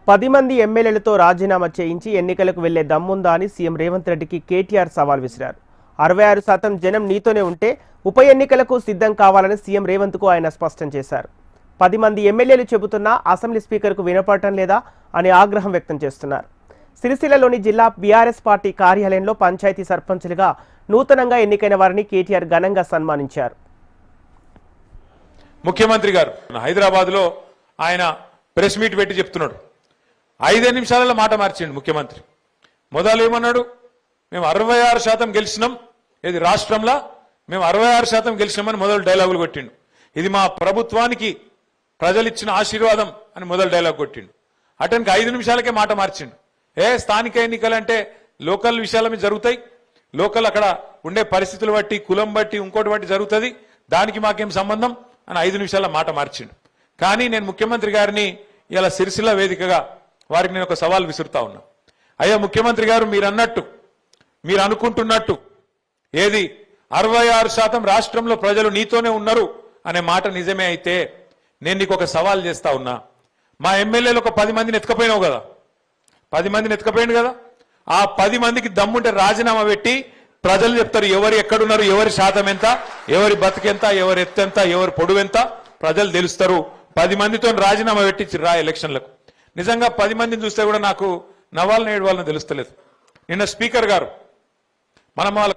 10 మంది ఎమ్మెల్యేలతో రాజీనామా చేయించి ఎన్నికలకు వెళ్లే దమ్ముందా అని సీఎం రేవంత్ రెడ్డికి కేటీఆర్ సవాల్ విసిరారు. 66% జనం నీతోనే ఉంటే ఉప ఎన్నికలకు సిద్ధం కావాలని సీఎం రేవంత్కు ఆయన స్పష్టం చేశారు. 10 మంది ఎమ్మెల్యేలు చెబుతున్నా అసెంబ్లీ స్పీకర్కు వినపడటం లేదా అని ఆగ్రహం వ్యక్తం చేస్తున్నారు. సిరిసిల్లలోని జిల్లా బీఆర్ఎస్ పార్టీ కార్యాలయంలో పంచాయతీ సర్పంచులుగా నూతనంగా ఎన్నికైన వారిని కేటీఆర్ ఘనంగా సన్మానించారు. ముఖ్యమంత్రి గారు హైదరాబాద్లో ఆయన ప్రెస్ మీట్ పెట్టి చెప్తున్నాడు. 5 నిమిషాలలో మాట మార్చిండు ముఖ్యమంత్రి. మొదలు ఏమన్నాడు, మేము 66% గెలిచినాం, ఇది రాష్ట్రంలో మేము 66% గెలిచినామని మొదలు డైలాగులు కొట్టిండు. ఇది మా ప్రభుత్వానికి ప్రజలు ఇచ్చిన ఆశీర్వాదం అని మొదలు డైలాగ్ కొట్టిండు. అతనికి 5 నిమిషాలకే మాట మార్చిండు. స్థానిక ఎన్నికలంటే లోకల్ విషయాల మీద జరుగుతాయి, లోకల్ అక్కడ ఉండే పరిస్థితులు బట్టి, కులం బట్టి, ఇంకోటి బట్టి జరుగుతుంది, దానికి మాకేం సంబంధం అని 5 నిమిషాల మాట మార్చిండు. కానీ నేను ముఖ్యమంత్రి గారిని ఇలా సిరిసిల్ల వేదికగా వారికి నేను ఒక సవాల్ విసురుతా ఉన్నా. అయ్యా ముఖ్యమంత్రి గారు, మీరు అన్నట్టు, మీరు అనుకుంటున్నట్టు ఏది 66% రాష్ట్రంలో ప్రజలు నీతోనే ఉన్నారు అనే మాట నిజమే అయితే నేను నీకు ఒక సవాల్ చేస్తా ఉన్నా. మా ఎమ్మెల్యేలు ఒక 10 మందిని ఎత్తుకపోయినావు కదా, 10 మందిని ఎత్తుకపోయింది కదా, ఆ 10 మందికి దమ్ముంటే రాజీనామా పెట్టి ప్రజలు చెప్తారు ఎవరు ఎక్కడున్నారు, ఎవరి శాతం ఎంత, ఎవరి బతికెంత, ఎవరి ఎత్తు ఎంత, ఎవరి పొడువు ఎంత ప్రజలు తెలుస్తారు. 10 మందితో రాజీనామా పెట్టి రా ఎలక్షన్లకు. నిజంగా 10 మందిని చూస్తే కూడా నాకు నవ్వాలని ఏడవాలని తెలుస్తలేదు. నిన్న స్పీకర్ గారు మనం వాళ్ళ